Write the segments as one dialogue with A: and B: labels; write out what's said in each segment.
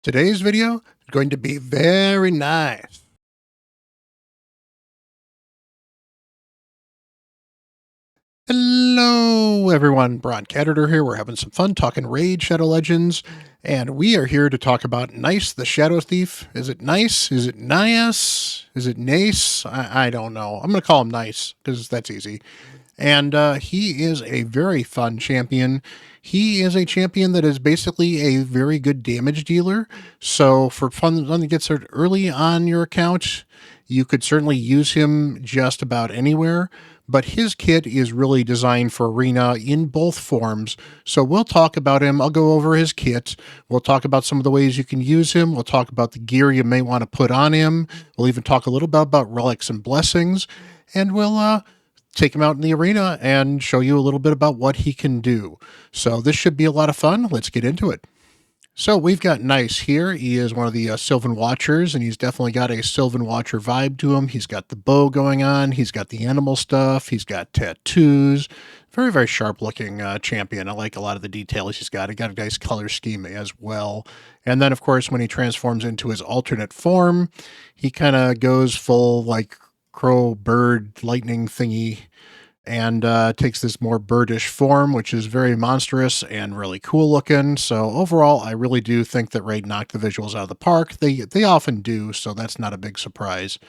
A: Today's video is going to be very nice. Hello, everyone. Bront, CatHerder here. We're having some fun talking Raid Shadow Legends, and we are here to talk about Nice the Shadowthief. Is it nice? Is it nice? Is it nace? I don't know. I'm going to call him Nice because that's easy. And he is a very fun champion. He is a champion that is basically a very good damage dealer. So for fun that gets started early on your account, you could certainly use him just about anywhere. But his kit is really designed for Arena in both forms. So we'll talk about him. I'll go over his kit. We'll talk about some of the ways you can use him. We'll talk about the gear you may want to put on him. We'll even talk a little bit about relics and blessings. And we'll take him out in the arena and show you a little bit about what he can do. So this should be a lot of fun. Let's get into it. So we've got Nice here. He is one of the Sylvan Watchers, and he's definitely got a Sylvan Watcher vibe to him. He's got the bow going on. He's got the animal stuff. He's got tattoos. Very, very sharp looking champion. I like a lot of the details he's got. He got a nice color scheme as well. And then, of course, when he transforms into his alternate form, he kind of goes full like crow, bird, lightning thingy, and takes this more birdish form, which is very monstrous and really cool looking. So overall, I really do think that Raid knocked the visuals out of the park. They often do, so that's not a big surprise.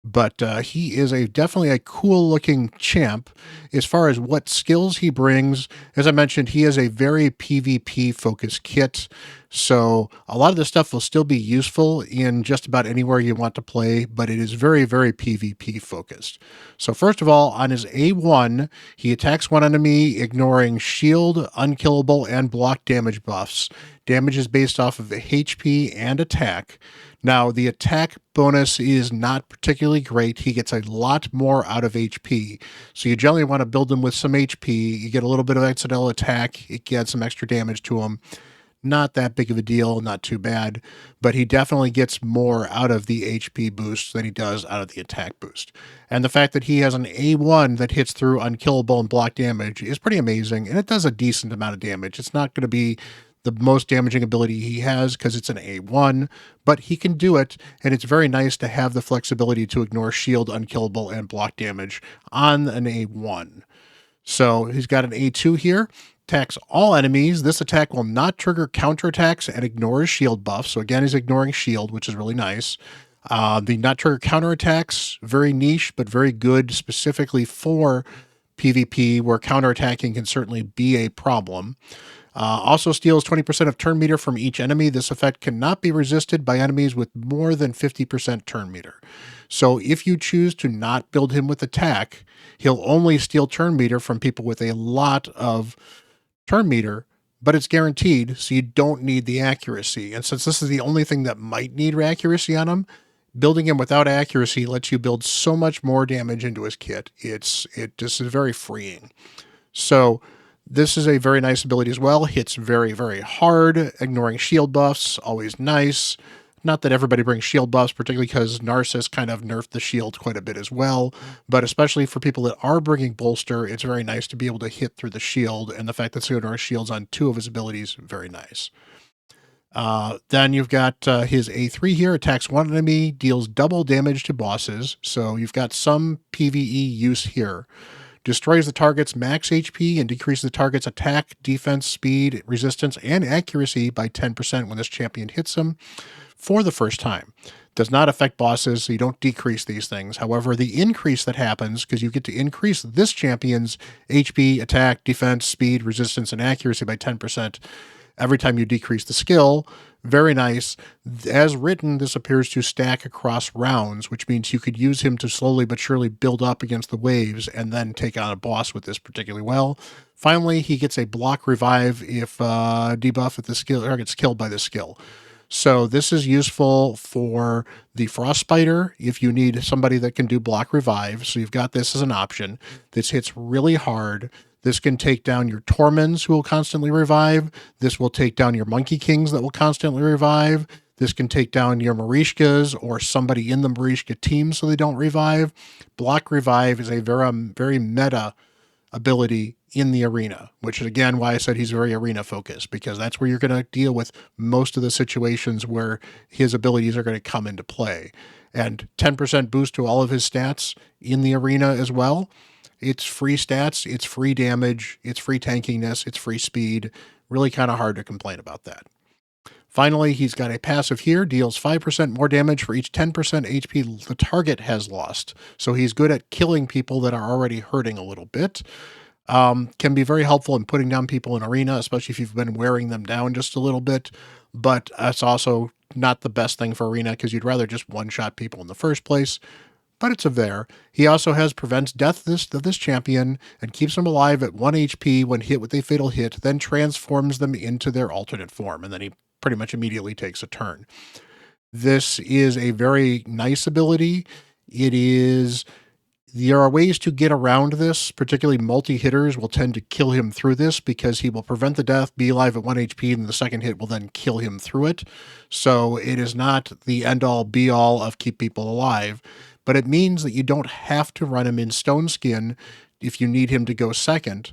A: But he is definitely a cool looking champ. As far as what skills he brings, as I mentioned, he is a very PvP focused kit. So a lot of the stuff will still be useful in just about anywhere you want to play, but it is very, very PvP focused. So first of all, on his A1, he attacks one enemy, ignoring shield, unkillable, and block damage buffs. Damage is based off of the HP and attack. Now, the attack bonus is not particularly great. He gets a lot more out of HP. So you generally want to build him with some HP. You get a little bit of accidental attack. It gets some extra damage to him. Not that big of a deal, not too bad. But he definitely gets more out of the HP boost than he does out of the attack boost. And the fact that he has an A1 that hits through unkillable and block damage is pretty amazing. And it does a decent amount of damage. It's not going to be the most damaging ability he has because it's an A1, but he can do it, and it's very nice to have the flexibility to ignore shield, unkillable, and block damage on an A1. So he's got an A2 here, attacks all enemies. This attack will not trigger counterattacks and ignores shield buff. So again, he's ignoring shield, which is really nice. The not trigger counterattacks, very niche, but very good specifically for PvP, where counterattacking can certainly be a problem. Also steals 20% of turn meter from each enemy. This effect cannot be resisted by enemies with more than 50% turn meter. So if you choose to not build him with attack, he'll only steal turn meter from people with a lot of turn meter, but it's guaranteed, so you don't need the accuracy. And since this is the only thing that might need accuracy on him, building him without accuracy lets you build so much more damage into his kit. It just is very freeing. So this is a very nice ability as well. Hits very, very hard, ignoring shield buffs, always nice. Not that everybody brings shield buffs, particularly because Narcissus kind of nerfed the shield quite a bit as well. But especially for people that are bringing bolster, it's very nice to be able to hit through the shield. And the fact that Theodore shields on 2 of his abilities, very nice. Then you've got his A3 here, attacks one enemy, deals double damage to bosses. So you've got some PvE use here. Destroys the target's max HP and decreases the target's attack, defense, speed, resistance, and accuracy by 10% when this champion hits him for the first time. Does not affect bosses, so you don't decrease these things. However, the increase that happens, because you get to increase this champion's HP, attack, defense, speed, resistance, and accuracy by 10% every time you decrease the skill. Very nice. As written, this appears to stack across rounds, which means you could use him to slowly but surely build up against the waves and then take on a boss with this particularly well. Finally, he gets a block revive if debuff if the skill or gets killed by the skill. So this is useful for the Frostbiter if you need somebody that can do block revive. So you've got this as an option. This hits really hard. This can take down your Torments, who will constantly revive. This will take down your Monkey Kings that will constantly revive. This can take down your Marishkas or somebody in the Marishka team so they don't revive. Block revive is a very, very meta ability in the arena, which is again why I said he's very arena focused, because that's where you're going to deal with most of the situations where his abilities are going to come into play. And 10% boost to all of his stats in the arena as well. It's free stats, it's free damage, it's free tankiness, it's free speed. Really kind of hard to complain about that. Finally, he's got a passive here, deals 5% more damage for each 10% HP the target has lost. So he's good at killing people that are already hurting a little bit. Can be very helpful in putting down people in arena, especially if you've been wearing them down just a little bit. But it's also not the best thing for arena because you'd rather just one-shot people in the first place. But it's there. He also has prevents death of this champion and keeps them alive at 1 HP when hit with a fatal hit, then transforms them into their alternate form, and then he pretty much immediately takes a turn. This is a very nice ability. There are ways to get around this, particularly multi-hitters will tend to kill him through this because he will prevent the death, be alive at 1 HP, and the second hit will then kill him through it. So it is not the end-all, be-all of keep people alive, but it means that you don't have to run him in Stone Skin if you need him to go second,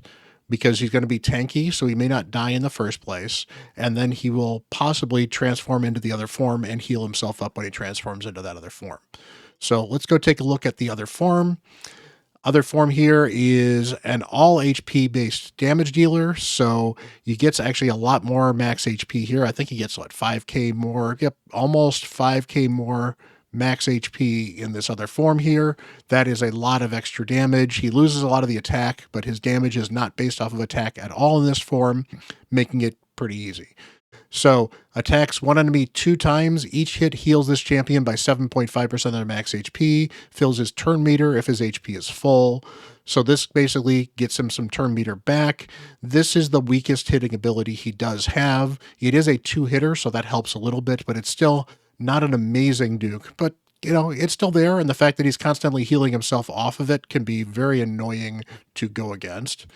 A: because he's going to be tanky, so he may not die in the first place, and then he will possibly transform into the other form and heal himself up when he transforms into that other form. So let's go take a look at the other form. Other form here is an all HP based damage dealer. So he gets actually a lot more max HP here. I think he gets, what, 5k more? Yep, almost 5k more max HP in this other form here. That is a lot of extra damage. He loses a lot of the attack, but his damage is not based off of attack at all in this form, making it pretty easy. So attacks one enemy 2 times. Each hit heals this champion by 7.5% of their max HP, fills his turn meter if his HP is full. So this basically gets him some turn meter back. This is the weakest hitting ability he does have. It is a 2-hitter, so that helps a little bit, but it's still not an amazing Duke. But, it's still there, and the fact that he's constantly healing himself off of it can be very annoying to go against.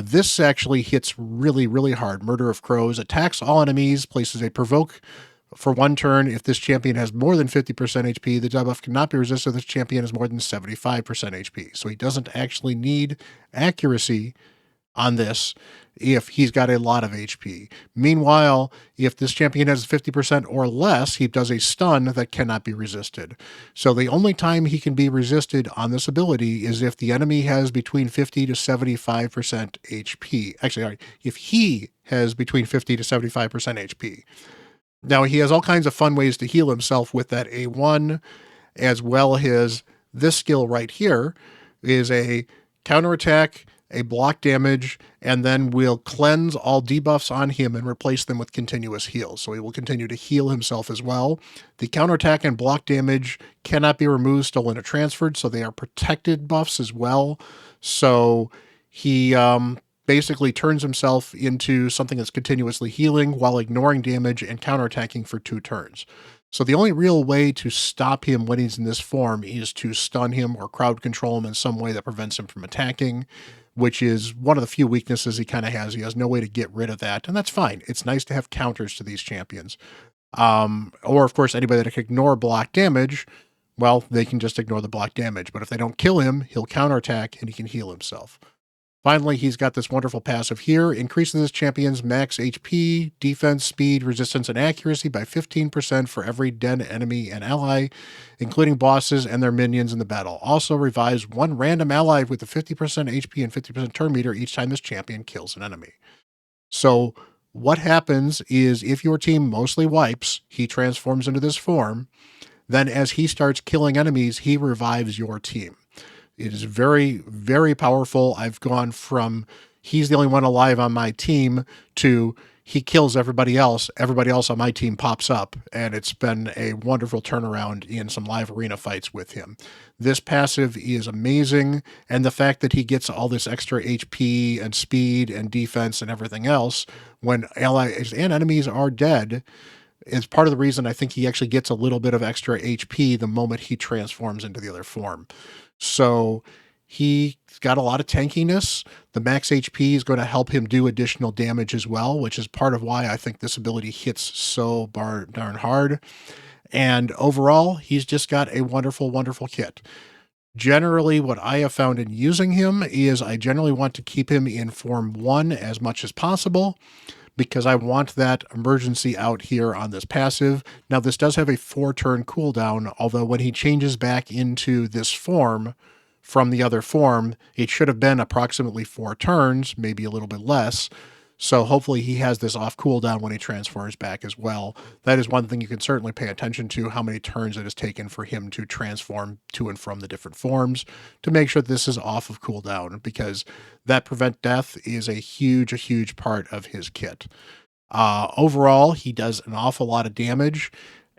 A: This actually hits really, really hard. Murder of Crows attacks all enemies, places a provoke for 1 turn. If this champion has more than 50% HP, the debuff cannot be resisted if this champion has more than 75% HP. So he doesn't actually need accuracy on this if he's got a lot of HP. Meanwhile, if this champion has 50% or less, he does a stun that cannot be resisted. So the only time he can be resisted on this ability is if the enemy has between 50 to 75% HP. Actually, if he has between 50 to 75% HP. Now, he has all kinds of fun ways to heal himself with that A1, as well as this skill right here is a counterattack, a block damage, and then we'll cleanse all debuffs on him and replace them with continuous heals. So he will continue to heal himself as well. The counterattack and block damage cannot be removed, stolen, or transferred, so they are protected buffs as well. So he basically turns himself into something that's continuously healing while ignoring damage and counterattacking for 2 turns. So the only real way to stop him when he's in this form is to stun him or crowd control him in some way that prevents him from attacking, which is one of the few weaknesses he kind of has. He has no way to get rid of that, and that's fine. It's nice to have counters to these champions. Or, of course, anybody that can ignore block damage, well, they can just ignore the block damage. But if they don't kill him, he'll counterattack and he can heal himself. Finally, he's got this wonderful passive here. Increases this champion's max HP, defense, speed, resistance, and accuracy by 15% for every dead enemy and ally, including bosses and their minions in the battle. Also revives 1 random ally with a 50% HP and 50% turn meter each time this champion kills an enemy. So what happens is if your team mostly wipes, he transforms into this form. Then as he starts killing enemies, he revives your team. It is very, very powerful. I've gone from he's the only one alive on my team to he kills everybody else. Everybody else on my team pops up, and it's been a wonderful turnaround in some live arena fights with him. This passive is amazing, and the fact that he gets all this extra HP and speed and defense and everything else when allies and enemies are dead is part of the reason I think he actually gets a little bit of extra HP the moment he transforms into the other form. So he's got a lot of tankiness. The max HP is going to help him do additional damage as well, which is part of why I think this ability hits so darn hard. And overall, he's just got a wonderful, wonderful kit. Generally, what I have found in using him is I generally want to keep him in Form 1 as much as possible because I want that emergency out here on this passive. Now, this does have a 4-turn cooldown, although when he changes back into this form from the other form, it should have been approximately 4 turns, maybe a little bit less. So hopefully he has this off cooldown when he transfers back as well. That is one thing you can certainly pay attention to, how many turns it has taken for him to transform to and from the different forms to make sure this is off of cooldown, because that prevent death is a huge part of his kit. Overall, he does an awful lot of damage,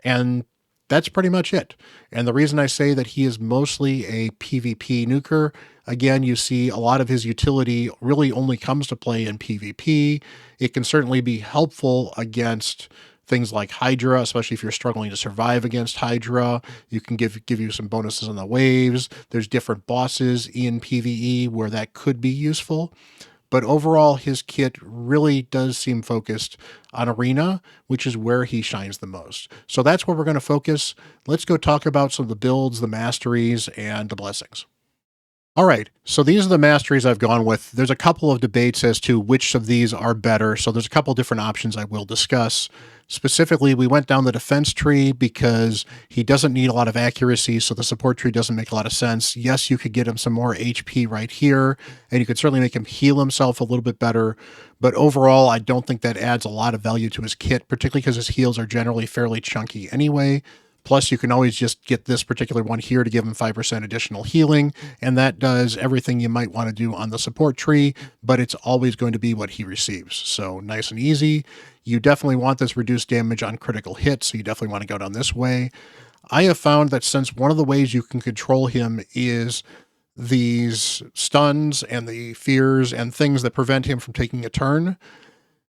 A: and that's pretty much it. And the reason I say that he is mostly a PvP nuker, again, you see a lot of his utility really only comes to play in PvP. It can certainly be helpful against things like Hydra, especially if you're struggling to survive against Hydra. You can give you some bonuses on the waves. There's different bosses in PvE where that could be useful. But overall, his kit really does seem focused on Arena, which is where he shines the most. So that's where we're going to focus. Let's go talk about some of the builds, the masteries, and the blessings. All right, so these are the masteries I've gone with. There's a couple of debates as to which of these are better, so there's a couple different options I will discuss. Specifically, we went down the defense tree because he doesn't need a lot of accuracy, so the support tree doesn't make a lot of sense. Yes, you could get him some more HP right here, and you could certainly make him heal himself a little bit better, but overall, I don't think that adds a lot of value to his kit, particularly because his heals are generally fairly chunky anyway. Plus, you can always just get this particular one here to give him 5% additional healing, and that does everything you might want to do on the support tree, but it's always going to be what he receives. So nice and easy. You definitely want this reduced damage on critical hits, so you definitely want to go down this way. I have found that since one of the ways you can control him is these stuns and the fears and things that prevent him from taking a turn,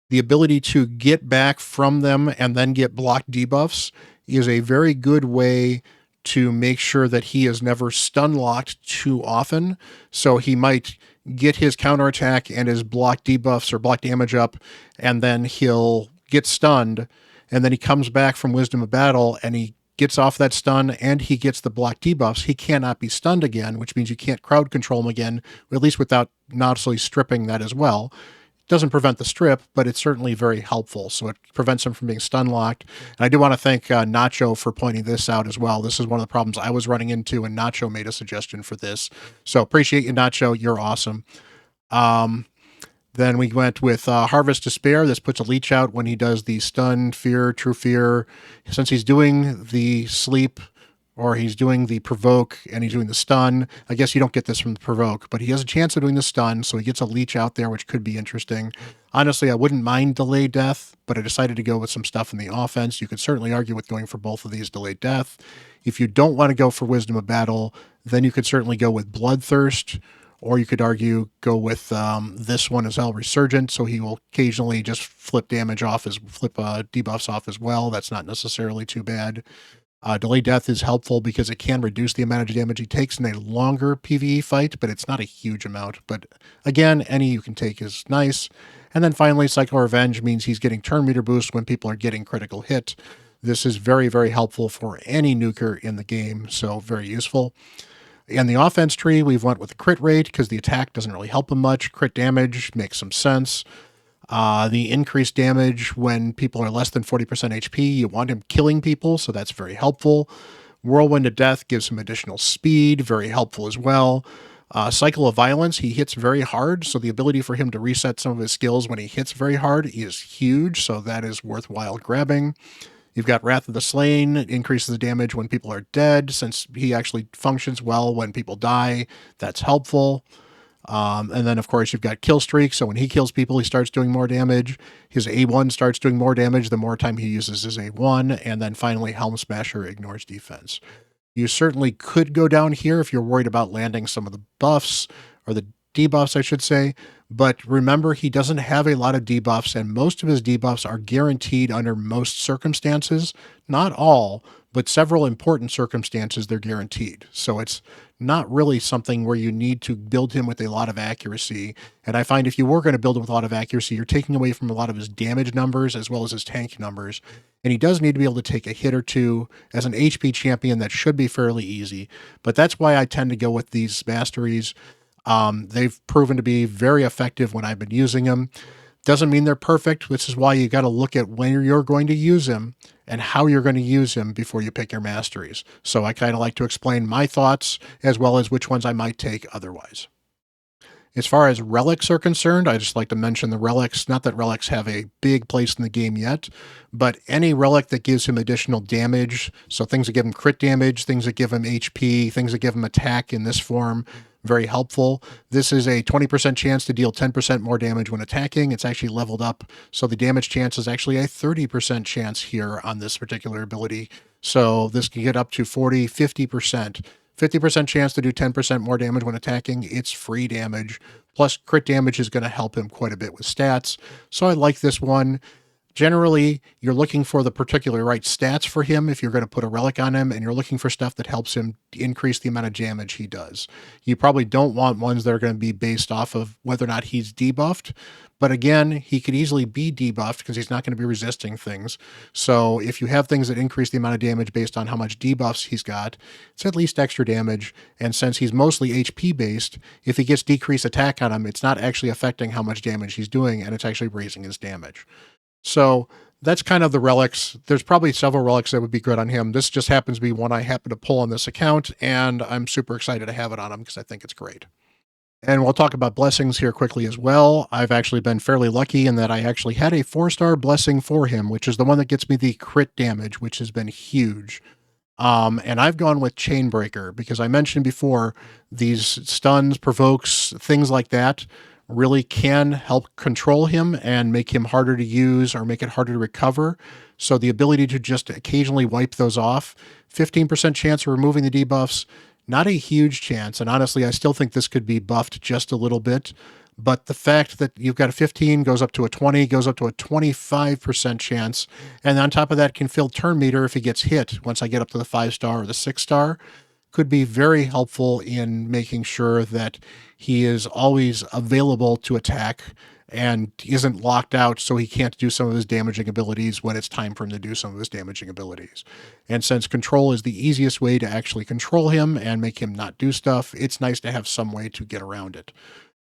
A: the ability to get back from them and then get block debuffs is a very good way to make sure that he is never stun locked too often. So he might get his counterattack and his block debuffs or block damage up, and then he'll get stunned, and then he comes back from Wisdom of Battle and he gets off that stun and he gets the block debuffs. He cannot be stunned again, which means you can't crowd control him again, or at least without not necessarily stripping that as well. Doesn't prevent the strip, but it's certainly very helpful. So it prevents him from being stun locked. And I do want to thank Nacho for pointing this out as well. This is one of the problems I was running into, and Nacho made a suggestion for this. So appreciate you, Nacho. You're awesome. Then we went with Harvest Despair. This puts a leech out when he does the stun, fear, true fear. Since he's doing the sleep, or he's doing the provoke and he's doing the stun. I guess you don't get this from the provoke, but he has a chance of doing the stun, so he gets a leech out there, which could be interesting. Honestly, I wouldn't mind delayed death, but I decided to go with some stuff in the offense. You could certainly argue with going for both of these delayed death. If you don't want to go for Wisdom of Battle, then you could certainly go with Bloodthirst, or you could argue go with this one as well, Resurgent, so he will occasionally just flip debuffs off as well. That's not necessarily too bad. Delay death is helpful because it can reduce the amount of damage he takes in a longer PvE fight, but it's not a huge amount. But again, any you can take is nice. And then finally, Cycle Revenge means he's getting turn meter boost when people are getting critical hit. This is very helpful for any nuker in the game, so very useful. In the offense tree, we've went with the crit rate because the attack doesn't really help him much. Crit damage makes some sense. The increased damage when people are less than 40% HP, you want him killing people, so that's very helpful. Whirlwind of Death gives him additional speed, very helpful as well. Cycle of Violence, he hits very hard, so the ability for him to reset some of his skills when he hits very hard is huge, so that is worthwhile grabbing. You've got Wrath of the Slain, it increases the damage when people are dead, since he actually functions well when people die. That's helpful. And then, of course, you've got Kill Streak, so when he kills people, he starts doing more damage. His A1 starts doing more damage the more time he uses his A1. And then finally, Helm Smasher ignores defense. You certainly could go down here if you're worried about landing some of the buffs, or the debuffs, I should say. But remember, he doesn't have a lot of debuffs, and most of his debuffs are guaranteed under most circumstances. Not all, but several important circumstances they're guaranteed. So it's not really something where you need to build him with a lot of accuracy. And I find if you were going to build him with a lot of accuracy, you're taking away from a lot of his damage numbers as well as his tank numbers. And he does need to be able to take a hit or two as an HP champion. That should be fairly easy. But that's why I tend to go with these masteries. They've proven to be very effective when I've been using them. Doesn't mean they're perfect, which is why you got to look at when you're going to use them and how you're going to use them before you pick your masteries. So I kind of like to explain my thoughts as well as which ones I might take otherwise. As far as relics are concerned, I just like to mention the relics. Not that relics have a big place in the game yet, but any relic that gives him additional damage, so things that give him crit damage, things that give him HP, things that give him attack in this form, very helpful. This is a 20% chance to deal 10% more damage when attacking. It's actually leveled up, so the damage chance is actually a 30% chance here on this particular ability. So this can get up to 40, 50%. 50% chance to do 10% more damage when attacking. It's free damage. Plus, crit damage is going to help him quite a bit with stats. So I like this one. Generally, you're looking for the particular right stats for him if you're going to put a relic on him, and you're looking for stuff that helps him increase the amount of damage he does. You probably don't want ones that are going to be based off of whether or not he's debuffed, but again, he could easily be debuffed because he's not going to be resisting things. So if you have things that increase the amount of damage based on how much debuffs he's got, it's at least extra damage, and since he's mostly HP based, if he gets decreased attack on him, it's not actually affecting how much damage he's doing, and it's actually raising his damage. So that's kind of the relics. There's probably several relics that would be good on him. This just happens to be one I happen to pull on this account, and I'm super excited to have it on him because I think it's great. And we'll talk about blessings here quickly as well. I've actually been fairly lucky in that I actually had a 4-star blessing for him, which is the one that gets me the crit damage, which has been huge. And I've gone with Chainbreaker because I mentioned before, these stuns, provokes, things like that really can help control him and make him harder to use or make it harder to recover. So the ability to just occasionally wipe those off, 15% chance of removing the debuffs, not a huge chance. And honestly, I still think this could be buffed just a little bit. But the fact that you've got a 15, goes up to a 20, goes up to a 25% chance. And on top of that can fill turn meter if he gets hit once I get up to the 5-star or the 6-star. Could be very helpful in making sure that he is always available to attack and isn't locked out so he can't do some of his damaging abilities when it's time for him to do some of his damaging abilities. And since control is the easiest way to actually control him and make him not do stuff, it's nice to have some way to get around it.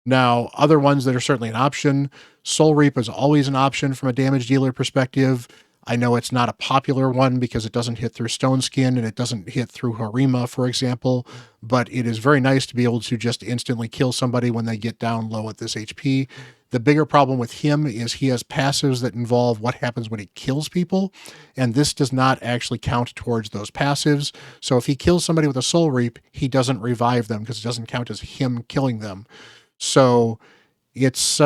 A: Now, other ones that are certainly an option, Soul Reap is always an option from a damage dealer perspective. I know it's not a popular one because it doesn't hit through Stone Skin and it doesn't hit through Harima, for example, but it is very nice to be able to just instantly kill somebody when they get down low at this HP. The bigger problem with him is he has passives that involve what happens when he kills people, and this does not actually count towards those passives. So if he kills somebody with a Soul Reap, he doesn't revive them because it doesn't count as him killing them. So it's, you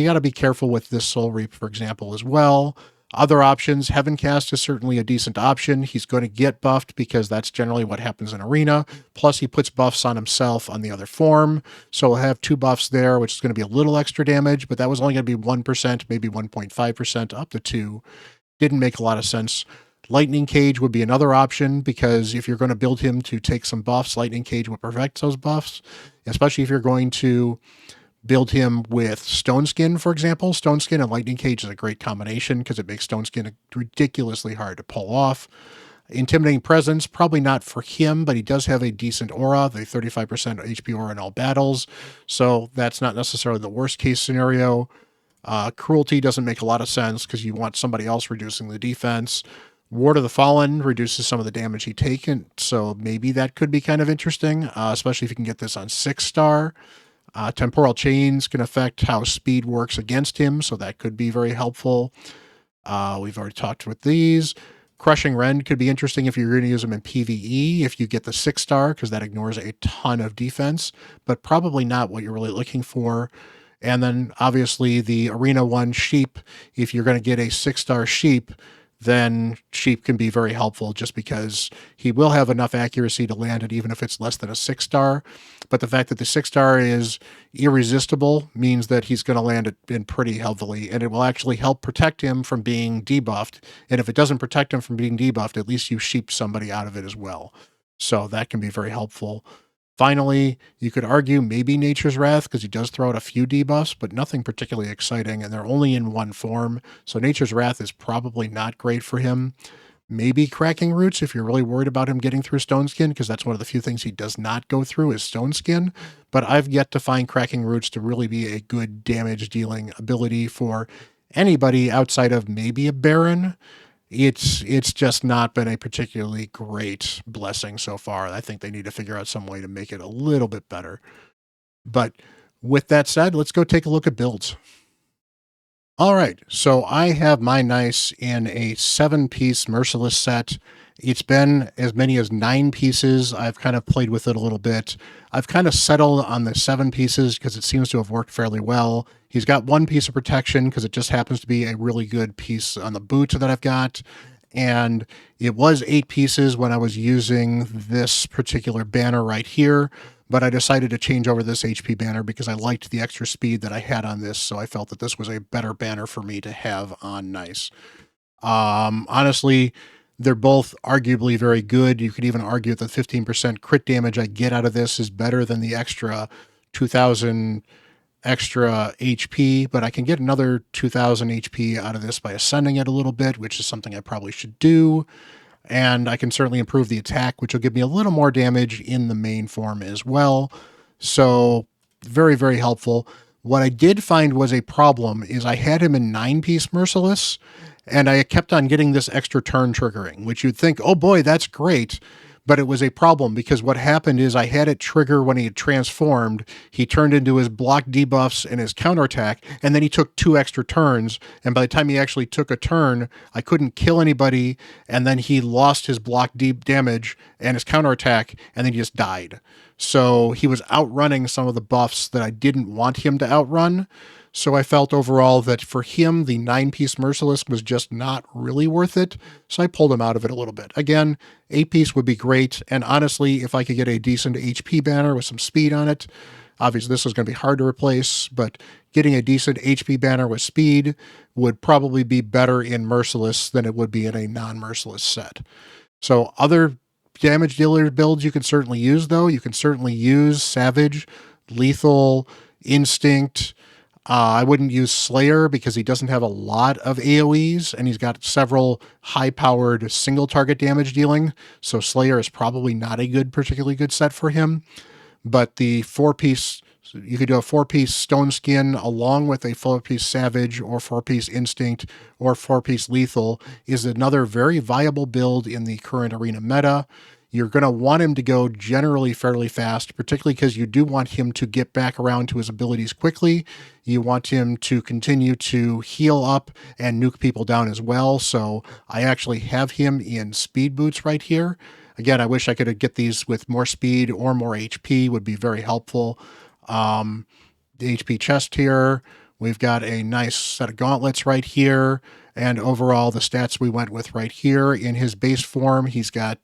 A: got to be careful with this Soul Reap, for example, as well. Other options, Heaven Cast is certainly a decent option. He's going to get buffed because that's generally what happens in Arena. Plus, he puts buffs on himself on the other form. So we'll have 2 buffs there, which is going to be a little extra damage, but that was only going to be 1%, maybe 1.5%, up to 2. Didn't make a lot of sense. Lightning Cage would be another option because if you're going to build him to take some buffs, Lightning Cage will perfect those buffs, especially if you're going to build him with Stone Skin, for example. Stone Skin and Lightning Cage is a great combination because it makes Stone Skin ridiculously hard to pull off. Intimidating Presence, probably not for him, but he does have a decent aura, the 35% HP aura in all battles, so that's not necessarily the worst case scenario. Cruelty doesn't make a lot of sense because you want somebody else reducing the defense. Ward of the Fallen reduces some of the damage he taken, so maybe that could be kind of interesting, especially if you can get this on 6-star. Temporal Chains can affect how speed works against him, so that could be very helpful. We've already talked with these. Crushing Rend could be interesting if you're going to use them in PvE, if you get the 6-star, because that ignores a ton of defense, but probably not what you're really looking for. And then, obviously, the Arena 1 Sheep, if you're going to get a 6-star Sheep, then Sheep can be very helpful just because he will have enough accuracy to land it even if it's less than a 6-star. But the fact that the 6-star is irresistible means that he's going to land it in pretty heavily, and it will actually help protect him from being debuffed. And if it doesn't protect him from being debuffed, at least you sheep somebody out of it as well. So that can be very helpful. Finally, you could argue maybe Nature's Wrath because he does throw out a few debuffs, but nothing particularly exciting, and they're only in one form. So Nature's Wrath is probably not great for him. Maybe Cracking Roots if you're really worried about him getting through Stone Skin, because that's one of the few things he does not go through is Stone Skin. But I've yet to find Cracking Roots to really be a good damage dealing ability for anybody outside of maybe a Baron. It's just not been a particularly great blessing so far. I think they need to figure out some way to make it a little bit better. But with that said, let's go take a look at builds. All right, so I have my Nice in a 7-piece Merciless set. It's been as many as 9 pieces. I've kind of played with it a little bit. I've kind of settled on the 7 pieces because it seems to have worked fairly well. He's got 1 piece of protection because it just happens to be a really good piece on the boot that I've got. And it was 8 pieces when I was using this particular banner right here, but I decided to change over this HP banner because I liked the extra speed that I had on this, so I felt that this was a better banner for me to have on Nice. Honestly, they're both arguably very good. You could even argue that the 15% crit damage I get out of this is better than the extra 2,000 extra HP, but I can get another 2,000 HP out of this by ascending it a little bit, which is something I probably should do. And I can certainly improve the attack, which will give me a little more damage in the main form as well. So very, very helpful. What I did find was a problem is I had him in 9-piece Merciless, and I kept on getting this extra turn triggering, which you'd think, oh boy, that's great. But it was a problem because what happened is I had it trigger when he had transformed. He turned into his block debuffs and his counterattack, and then he took 2 extra turns. And by the time he actually took a turn, I couldn't kill anybody, and then he lost his block deep damage and his counterattack, and then he just died. So he was outrunning some of the buffs that I didn't want him to outrun. So I felt overall that for him, the 9-piece Merciless was just not really worth it. So I pulled him out of it a little bit. Again, 8-piece would be great. And honestly, if I could get a decent HP banner with some speed on it, obviously this is going to be hard to replace, but getting a decent HP banner with speed would probably be better in Merciless than it would be in a non-Merciless set. So other damage dealer builds you can certainly use, though. You can certainly use Savage, Lethal, Instinct. I wouldn't use Slayer because he doesn't have a lot of AoEs, and he's got several high-powered single-target damage dealing, so Slayer is probably not a particularly good set for him. But the 4-piece, you could do a 4-piece Stone Skin along with a 4-piece Savage or 4-piece Instinct or 4-piece Lethal is another very viable build in the current arena meta. You're going to want him to go generally fairly fast, particularly because you do want him to get back around to his abilities quickly. You want him to continue to heal up and nuke people down as well. So I actually have him in speed boots right here. Again, I wish I could get these with more speed or more HP would be very helpful. The HP chest here. We've got a nice set of gauntlets right here. And overall, the stats we went with right here in his base form, he's got,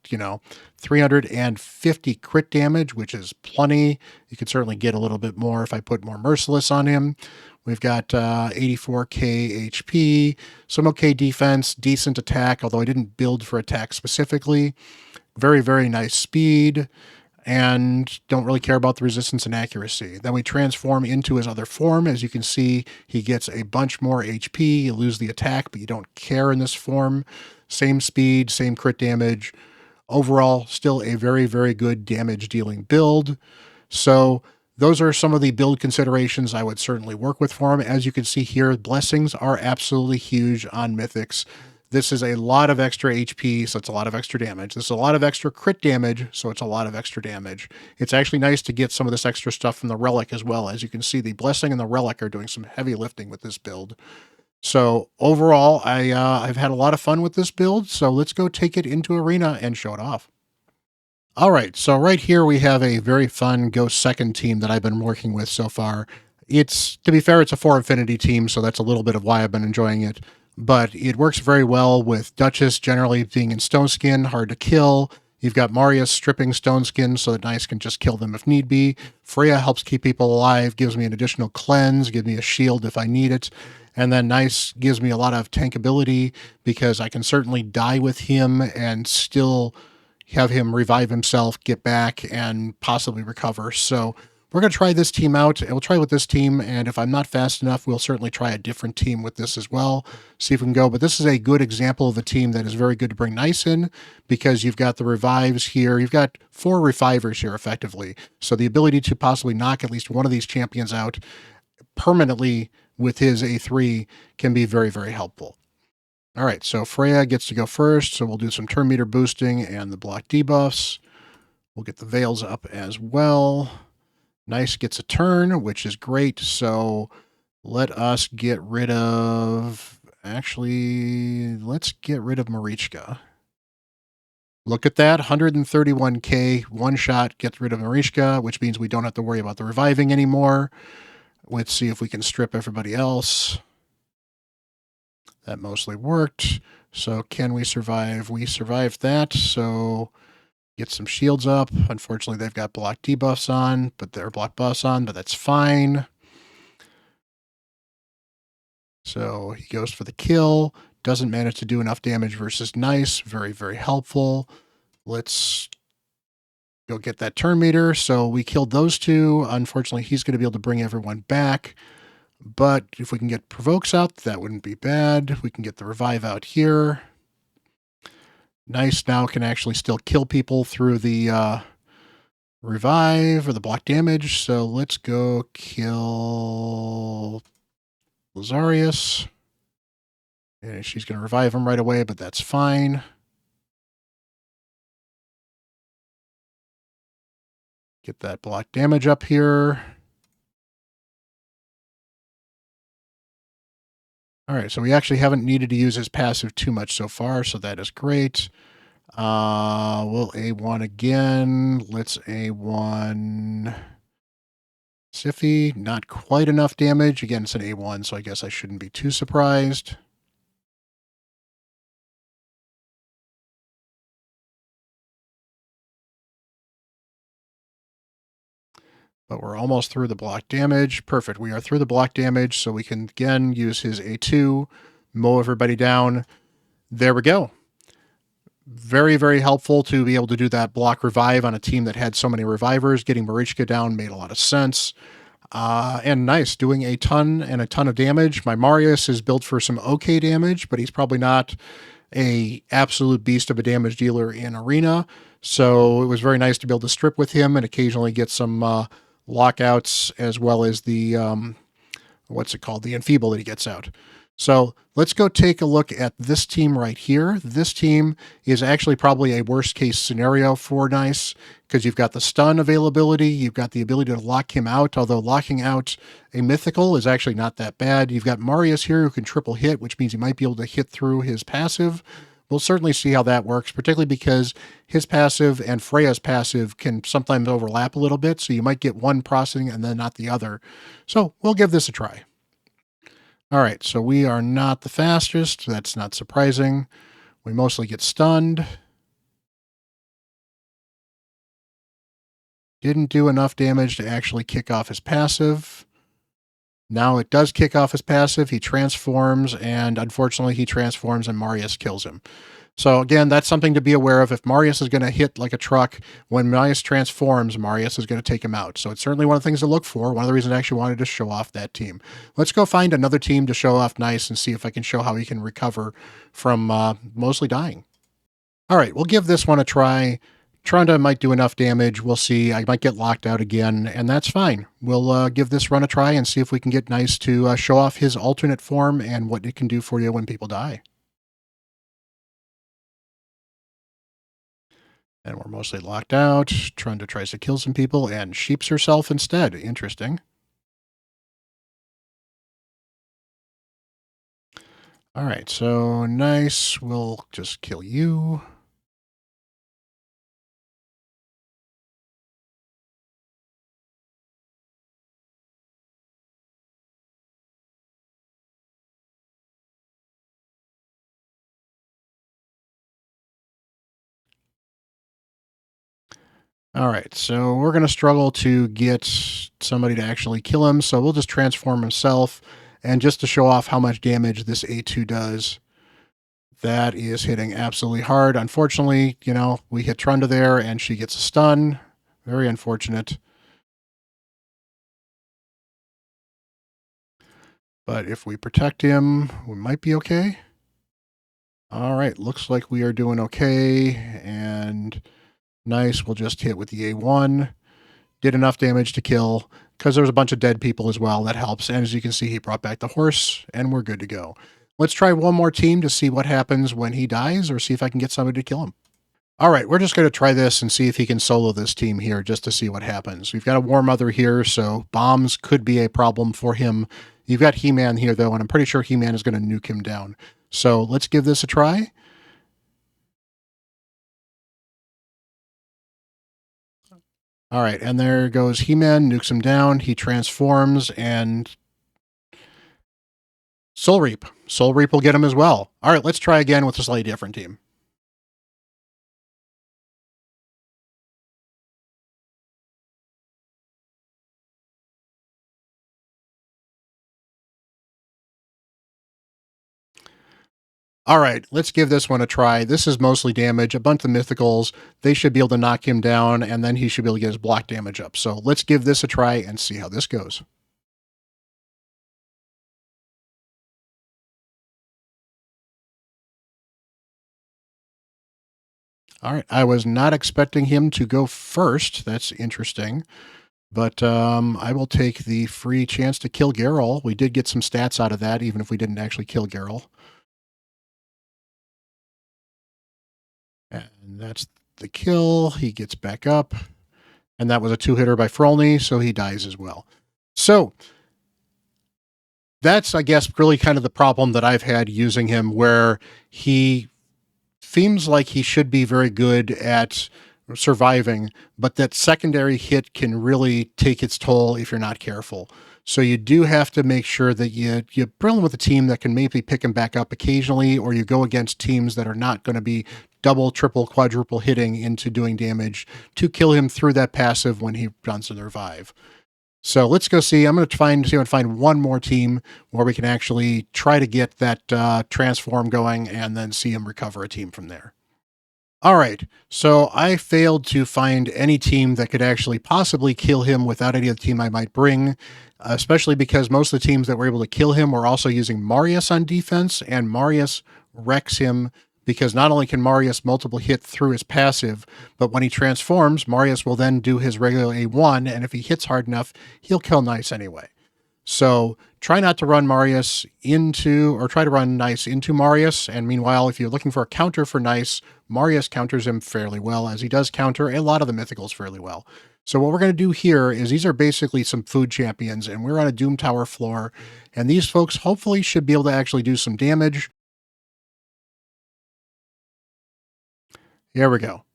A: 350 crit damage, which is plenty. You could certainly get a little bit more if I put more Merciless on him. We've got 84k HP, some okay defense, decent attack, although I didn't build for attack specifically. Very, very nice speed, and don't really care about the resistance and accuracy. Then we transform into his other form. As you can see, he gets a bunch more HP. You lose the attack, but you don't care in this form. Same speed, same crit damage. Overall, still a very, very good damage dealing build. So those are some of the build considerations I would certainly work with for him. As you can see here, blessings are absolutely huge on Mythics. This is a lot of extra HP, so it's a lot of extra damage. This is a lot of extra crit damage, so it's a lot of extra damage. It's actually nice to get some of this extra stuff from the Relic as well. As you can see, the Blessing and the Relic are doing some heavy lifting with this build. So overall, I've had a lot of fun with this build, so let's go take it into Arena and show it off. All right, so right here we have a very fun Ghost Second team that I've been working with so far. To be fair, it's a 4 Infinity team, so that's a little bit of why I've been enjoying it. but it works very well with Duchess generally being in Stone Skin, hard to kill. You've got Marius stripping Stone Skin so that Nice can just kill them if need be. Freya helps keep people alive, gives me an additional cleanse, gives me a shield if I need it. And then Nice gives me a lot of tankability because I can certainly die with him and still have him revive himself, get back, and possibly recover. So we're going to try this team out. We'll try with this team, and if I'm not fast enough, we'll certainly try a different team with this as well, see if we can go. But this is a good example of a team that is very good to bring Nice in because you've got the revives here. You've got 4 revivers here, effectively. So the ability to possibly knock at least one of these champions out permanently with his A3 can be very, very helpful. All right, so Freya gets to go first, so we'll do some turn meter boosting and the block debuffs. We'll get the Veils up as well. Nice gets a turn, which is great, so let us get rid of... Actually, let's get rid of Marichka. Look at that, 131k, one shot gets rid of Marichka, which means we don't have to worry about the reviving anymore. Let's see if we can strip everybody else. That mostly worked. So can we survive? We survived that, so get some shields up. Unfortunately, they've got block debuffs on, but they're block buffs on, but that's fine. So he goes for the kill. Doesn't manage to do enough damage versus Nice. Very, very helpful. Let's go get that turn meter. So we killed those two. Unfortunately, he's going to be able to bring everyone back. But if we can get provokes out, that wouldn't be bad. We can get the revive out here. Nice now can actually still kill people through the revive or the block damage. So let's go kill Lazarius. And she's going to revive him right away, but that's fine. Get that block damage up here. All right, so we actually haven't needed to use his passive too much so far, so that is great. We'll A1 again. Let's A1 Siffy. Not quite enough damage. Again, it's an A1, so I guess I shouldn't be too surprised. But we're almost through the block damage. Perfect. We are through the block damage, so we can again use his A2, mow everybody down. There we go. Very, very helpful to be able to do that block revive on a team that had so many revivers. Getting Marichka down made a lot of sense. And nice, doing a ton of damage. My Marius is built for some okay damage, but he's probably not a absolute beast of a damage dealer in Arena. So it was very nice to be able to strip with him and occasionally get some lockouts as well as the, what's it called? The enfeeble that he gets out. So let's go take a look at this team right here. This team is actually probably a worst case scenario for Nice because you've got the stun availability. You've got the ability to lock him out, although locking out a mythical is actually not that bad. You've got Marius here who can triple hit, which means he might be able to hit through his passive. We'll certainly see how that works, particularly because his passive and Freya's passive can sometimes overlap a little bit, so you might get one processing and then not the other. So we'll give this a try. All right, so we are not the fastest. That's not surprising. We mostly get stunned. Didn't do enough damage to actually kick off his passive. Now it does kick off his passive. He transforms, and unfortunately he transforms and Marius kills him. So again, that's something to be aware of. If Marius is going to hit like a truck, when Marius transforms, Marius is going to take him out. So it's certainly one of the things to look for. One of the reasons I actually wanted to show off that team. Let's go find another team to show off Nice and see if I can show how he can recover from mostly dying. All right, we'll give this one a try. Tronda might do enough damage. We'll see. I might get locked out again, and that's fine. We'll give this run a try and see if we can get Nice to show off his alternate form and what it can do for you when people die. And we're mostly locked out. Trunda tries to kill some people and sheeps herself instead. Interesting. All right, so Nice. We'll just kill you. All right, so we're going to struggle to get somebody to actually kill him, so we'll just transform himself. And just to show off how much damage this A2 does, that is hitting absolutely hard. Unfortunately, we hit Trunda there and she gets a stun. Very unfortunate. But if we protect him, we might be okay. All right, looks like we are doing okay. And nice, we'll just hit with the A1. Did enough damage to kill, because there was a bunch of dead people as well. That helps. And as you can see, he brought back the horse, and we're good to go. Let's try one more team to see what happens when he dies, or see if I can get somebody to kill him. All right, we're just going to try this and see if he can solo this team here just to see what happens. We've got a War Mother here, so bombs could be a problem for him. You've got He-Man here, though, and I'm pretty sure He-Man is going to nuke him down. So let's give this a try. All right, and there goes He-Man, nukes him down. He transforms, and Soul Reap. Soul Reap will get him as well. All right, let's try again with a slightly different team. All right, let's give this one a try. This is mostly damage, a bunch of mythicals. They should be able to knock him down, and then he should be able to get his block damage up. So let's give this a try and see how this goes. All right, I was not expecting him to go first. That's interesting. But I will take the free chance to kill Geralt. We did get some stats out of that, even if we didn't actually kill Geralt. And that's the kill. He gets back up. And that was a two-hitter by Frolny, so he dies as well. So that's, I guess, really kind of the problem that I've had using him, where he seems like he should be very good at surviving, but that secondary hit can really take its toll if you're not careful. So you do have to make sure that you bring him with a team that can maybe pick him back up occasionally, or you go against teams that are not going to be double, triple, quadruple hitting into doing damage to kill him through that passive when he runs to the revive. So let's go see. I'm going to see if I can find one more team where we can actually try to get that transform going and then see him recover a team from there. All right. So I failed to find any team that could actually possibly kill him without any other team I might bring, especially because most of the teams that were able to kill him were also using Marius on defense, and Marius wrecks him because not only can Marius multiple hit through his passive, but when he transforms, Marius will then do his regular A1, and if he hits hard enough, he'll kill Nice anyway. So try not to run Marius into, or try to run Nice into Marius. And meanwhile, if you're looking for a counter for Nice, Marius counters him fairly well, as he does counter a lot of the mythicals fairly well. So what we're going to do here is these are basically some food champions, and we're on a Doom Tower floor, and these folks hopefully should be able to actually do some damage. Here we go.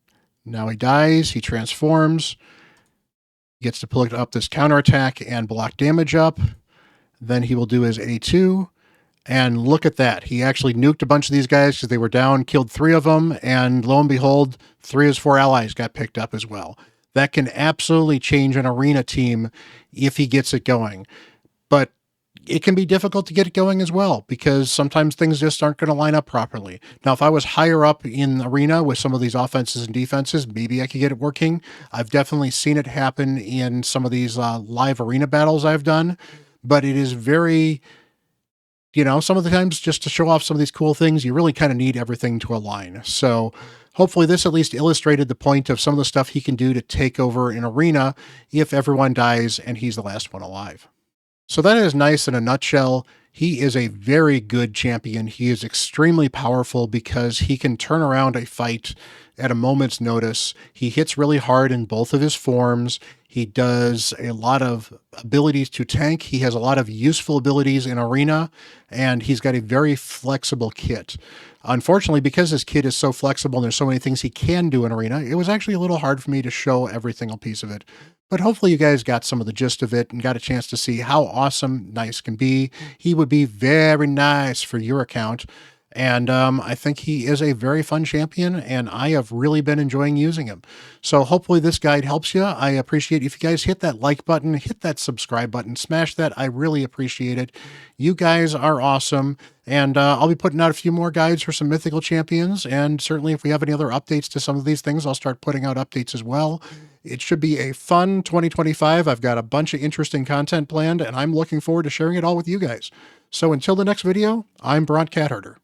A: Now he dies, he transforms, gets to pull up this counterattack and block damage up. Then he will do his A2. And look at that. He actually nuked a bunch of these guys because they were down, killed 3 of them, and lo and behold, 3 of his 4 allies got picked up as well. That can absolutely change an arena team if he gets it going. But it can be difficult to get it going as well, because sometimes things just aren't going to line up properly. Now, if I was higher up in arena with some of these offenses and defenses, maybe I could get it working. I've definitely seen it happen in some of these live arena battles I've done, but it is very, some of the times just to show off some of these cool things, you really kind of need everything to align. So hopefully this at least illustrated the point of some of the stuff he can do to take over an arena if everyone dies and he's the last one alive. So that is Nice in a nutshell. He is a very good champion. He is extremely powerful because he can turn around a fight at a moment's notice. He hits really hard in both of his forms. He does a lot of abilities to tank. He has a lot of useful abilities in arena, and he's got a very flexible kit. Unfortunately, because this kit is so flexible and there's so many things he can do in arena, it was actually a little hard for me to show every single piece of it. But hopefully you guys got some of the gist of it and got a chance to see how awesome Nice can be. He would be very nice for your account. And I think he is a very fun champion, and I have really been enjoying using him. So hopefully this guide helps you. I appreciate if you guys hit that like button, hit that subscribe button, smash that. I really appreciate it. You guys are awesome. And I'll be putting out a few more guides for some mythical champions. And certainly if we have any other updates to some of these things, I'll start putting out updates as well. It should be a fun 2025. I've got a bunch of interesting content planned, and I'm looking forward to sharing it all with you guys. So until the next video, I'm Bront CatHerder.